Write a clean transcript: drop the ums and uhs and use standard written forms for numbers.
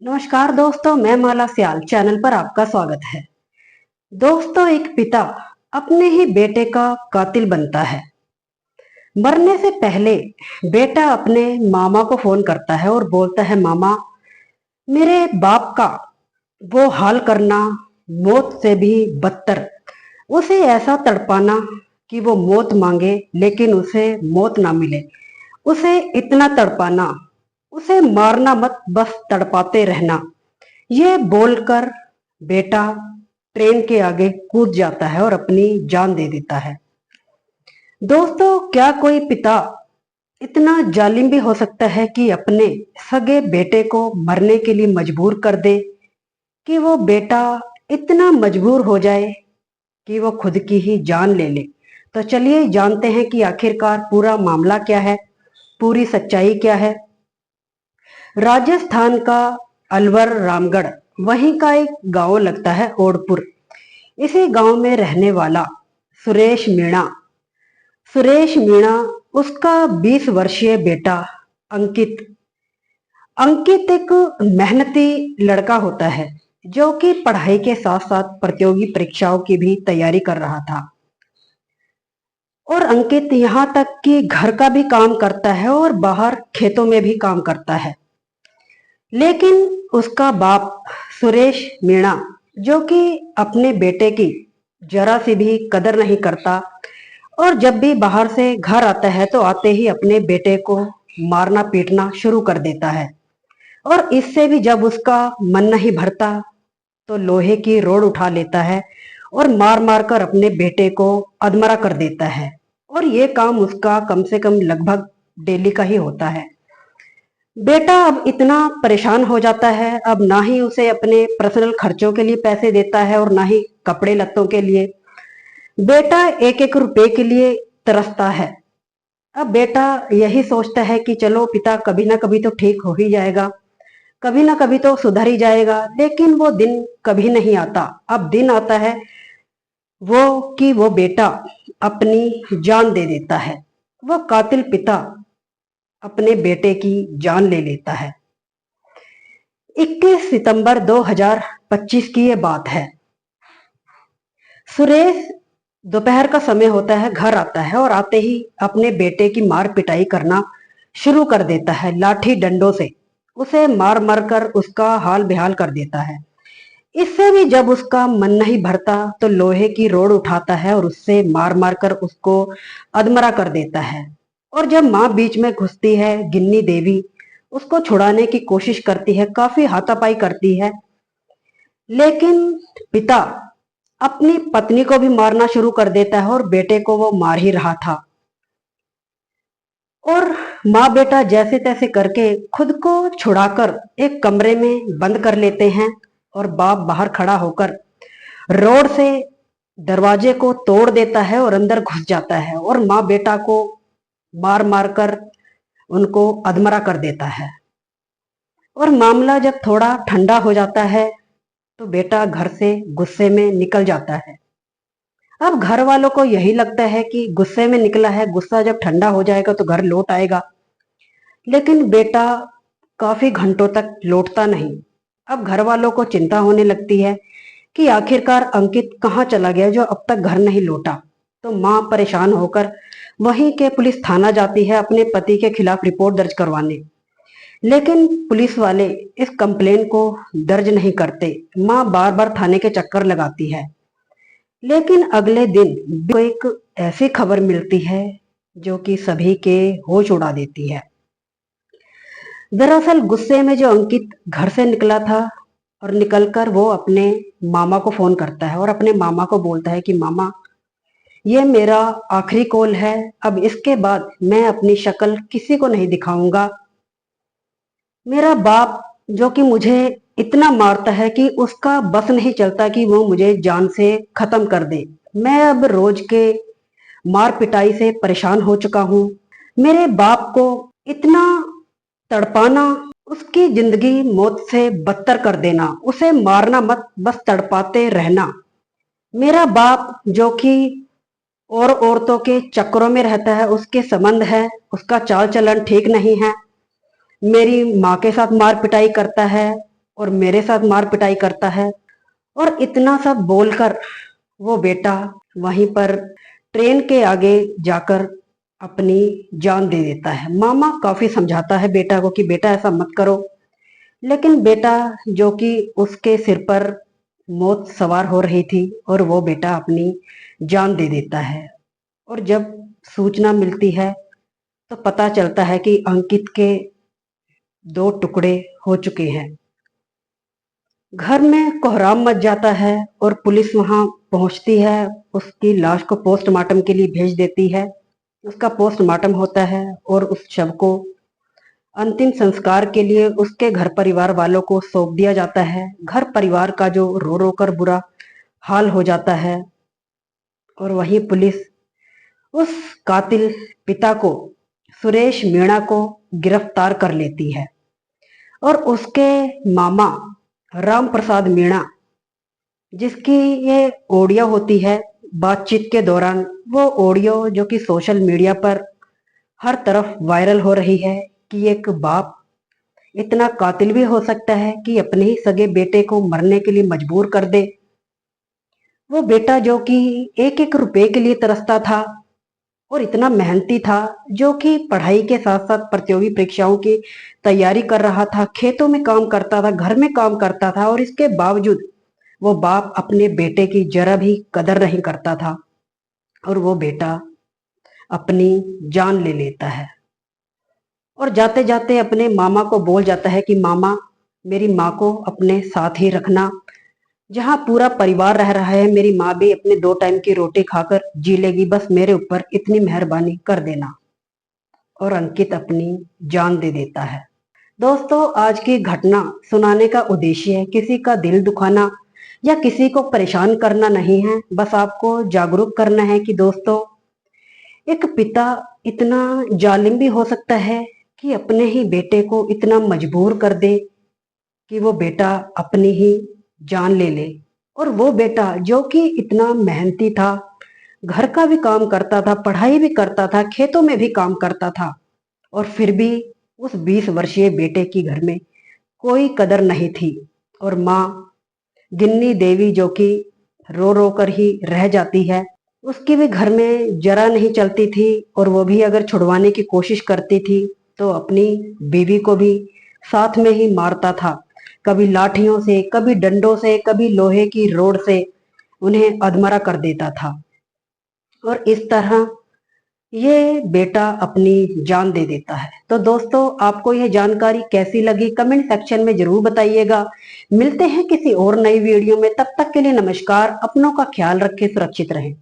नमस्कार दोस्तों, मैं माला सियाल चैनल पर आपका स्वागत है। दोस्तों, एक पिता अपने ही बेटे का कातिल बनता है। मरने से पहले बेटा अपने मामा को फोन करता है और बोलता है, मामा, मेरे बाप का वो हाल करना, मौत से भी बदतर, उसे ऐसा तड़पाना कि वो मौत मांगे लेकिन उसे मौत ना मिले, उसे इतना तड़पाना, उसे मारना मत, बस तड़पाते रहना। ये बोलकर बेटा ट्रेन के आगे कूद जाता है और अपनी जान दे देता है। दोस्तों, क्या कोई पिता इतना जालिम भी हो सकता है कि अपने सगे बेटे को मरने के लिए मजबूर कर दे, कि वो बेटा इतना मजबूर हो जाए कि वो खुद की ही जान ले ले। तो चलिए जानते हैं कि आखिरकार पूरा मामला क्या है, पूरी सच्चाई क्या है। राजस्थान का अलवर रामगढ़ वहीं का एक गांव लगता है ओडपुर। इसी गांव में रहने वाला सुरेश मीणा सुरेश मीणा उसका 20 वर्षीय बेटा अंकित अंकित एक मेहनती लड़का होता है, जो कि पढ़ाई के साथ साथ प्रतियोगी परीक्षाओं की भी तैयारी कर रहा था। और अंकित यहाँ तक कि घर का भी काम करता है और बाहर खेतों में भी काम करता है। लेकिन उसका बाप सुरेश मीणा, जो कि अपने बेटे की जरा सी भी कदर नहीं करता, और जब भी बाहर से घर आता है तो आते ही अपने बेटे को मारना पीटना शुरू कर देता है। और इससे भी जब उसका मन नहीं भरता तो लोहे की रोड उठा लेता है और मार मार कर अपने बेटे को अधमरा कर देता है। और ये काम उसका कम से कम लगभग डेली का ही होता है। बेटा अब इतना परेशान हो जाता है, अब ना ही उसे अपने पर्सनल खर्चों के लिए पैसे देता है और ना ही कपड़े लत्तों के लिए। बेटा एक एक रुपए के लिए तरसता है। अब बेटा यही सोचता है कि चलो पिता कभी ना कभी तो ठीक हो ही जाएगा, कभी ना कभी तो सुधर ही जाएगा। लेकिन वो दिन कभी नहीं आता। अब दिन आता है वो कि वो बेटा अपनी जान दे देता है। वो कातिल पिता अपने बेटे की जान ले लेता है। 21 सितंबर 2025 की ये बात है। सुरेश दोपहर का समय होता है, घर आता है और आते ही अपने बेटे की मार पिटाई करना शुरू कर देता है। लाठी डंडों से उसे मार मार कर उसका हाल बेहाल कर देता है। इससे भी जब उसका मन नहीं भरता तो लोहे की रोड उठाता है और उससे मार मार कर उसको अधमरा कर देता है। और जब माँ बीच में घुसती है, गिन्नी देवी उसको छुड़ाने की कोशिश करती है, काफी हाथापाई करती है। लेकिन पिता अपनी पत्नी को भी मारना शुरू कर देता है और बेटे को वो मार ही रहा था। और माँ बेटा जैसे तैसे करके खुद को छुड़ाकर एक कमरे में बंद कर लेते हैं। और बाप बाहर खड़ा होकर रोड से दरवाजे को तोड़ देता है और अंदर घुस जाता है और माँ बेटा को मार मार कर उनको अधमरा कर देता है। और मामला जब थोड़ा ठंडा हो जाता है तो बेटा घर से गुस्से में निकल जाता है। अब घर वालों को यही लगता है कि गुस्से में निकला है, गुस्सा जब ठंडा हो जाएगा तो घर लौट आएगा। लेकिन बेटा काफी घंटों तक लौटता नहीं। अब घर वालों को चिंता होने लगती है कि आखिरकार अंकित कहाँ चला गया जो अब तक घर नहीं लौटा। तो माँ परेशान होकर वहीं के पुलिस थाना जाती है अपने पति के खिलाफ रिपोर्ट दर्ज करवाने। लेकिन पुलिस वाले इस कंप्लेन को दर्ज नहीं करते। माँ बार बार थाने के चक्कर लगाती है। लेकिन अगले दिन को एक ऐसी खबर मिलती है जो कि सभी के होश उड़ा देती है। दरअसल गुस्से में जो अंकित घर से निकला था और निकलकर वो अपने मामा को फोन करता है और अपने मामा को बोलता है कि मामा, ये मेरा आखिरी कॉल है, अब इसके बाद मैं अपनी शक्ल किसी को नहीं दिखाऊंगा। मेरा बाप जो कि मुझे इतना मारता है कि उसका बस नहीं चलता कि वो मुझे जान से खत्म कर दे। मैं अब रोज के मार पिटाई से परेशान हो चुका हूँ। मेरे बाप को इतना तड़पाना, उसकी जिंदगी मौत से बदतर कर देना, उसे मारना मत, बस तड़पाते रहना। मेरा बाप जो कि और औरतों के चक्करों में रहता है, उसके संबंध है, उसका चाल चलन ठीक नहीं है, मेरी माँ के साथ मार पिटाई करता है, और मेरे साथ मार पिटाई करता है। और इतना सब बोलकर वो बेटा वहीं पर ट्रेन के आगे जाकर अपनी जान दे देता है। मामा काफी समझाता है बेटा को कि बेटा ऐसा मत करो, लेकिन बेटा जो कि उसके सिर पर मौत सवार हो रही थी और वो बेटा अपनी जान दे देता है। और जब सूचना मिलती है तो पता चलता है कि अंकित के 2 टुकड़े हो चुके हैं। घर में कोहराम मच जाता है और पुलिस वहां पहुंचती है, उसकी लाश को पोस्टमार्टम के लिए भेज देती है। उसका पोस्टमार्टम होता है और उस शव को अंतिम संस्कार के लिए उसके घर परिवार वालों को सौंप दिया जाता है। घर परिवार का जो रो रो कर बुरा हाल हो जाता है। और वहीं पुलिस उस कातिल पिता को, सुरेश मीणा को गिरफ्तार कर लेती है। और उसके मामा राम प्रसाद मीणा, जिसकी ये ऑडियो होती है बातचीत के दौरान, वो ऑडियो जो कि सोशल मीडिया पर हर तरफ वायरल हो रही है कि एक बाप इतना कातिल भी हो सकता है कि अपने ही सगे बेटे को मरने के लिए मजबूर कर दे। वो बेटा जो कि एक एक रुपए के लिए तरसता था और इतना मेहनती था, जो कि पढ़ाई के साथ साथ प्रतियोगी परीक्षाओं की तैयारी कर रहा था, खेतों में काम करता था, घर में काम करता था, और इसके बावजूद वो बाप अपने बेटे की जरा भी कदर नहीं करता था और वो बेटा अपनी जान ले लेता है। और जाते जाते अपने मामा को बोल जाता है कि मामा, मेरी माँ को अपने साथ ही रखना, जहाँ पूरा परिवार रह रहा है मेरी माँ भी अपने 2 टाइम की रोटी खाकर जी लेगी, बस मेरे ऊपर इतनी मेहरबानी कर देना। और अंकित अपनी जान दे देता है। दोस्तों, आज की घटना सुनाने का उद्देश्य है किसी का दिल दुखाना या किसी को परेशान करना नहीं है, बस आपको जागरूक करना है कि दोस्तों, एक पिता इतना जालिम भी हो सकता है कि अपने ही बेटे को इतना मजबूर कर दे कि वो बेटा अपनी ही जान ले ले। और वो बेटा जो कि इतना मेहनती था, घर का भी काम करता था, पढ़ाई भी करता था, खेतों में भी काम करता था, और फिर भी उस 20 वर्षीय बेटे की घर में कोई कदर नहीं थी। और माँ गिन्नी देवी जो कि रो रो कर ही रह जाती है, उसकी भी घर में जरा नहीं चलती थी, और वो भी अगर छुड़वाने की कोशिश करती थी तो अपनी बीवी को भी साथ में ही मारता था, कभी लाठियों से, कभी डंडों से, कभी लोहे की रोड से उन्हें अधमरा कर देता था। और इस तरह ये बेटा अपनी जान दे देता है। तो दोस्तों, आपको यह जानकारी कैसी लगी कमेंट सेक्शन में जरूर बताइएगा। मिलते हैं किसी और नई वीडियो में, तब तक के लिए नमस्कार। अपनों का ख्याल रखें, सुरक्षित रहें।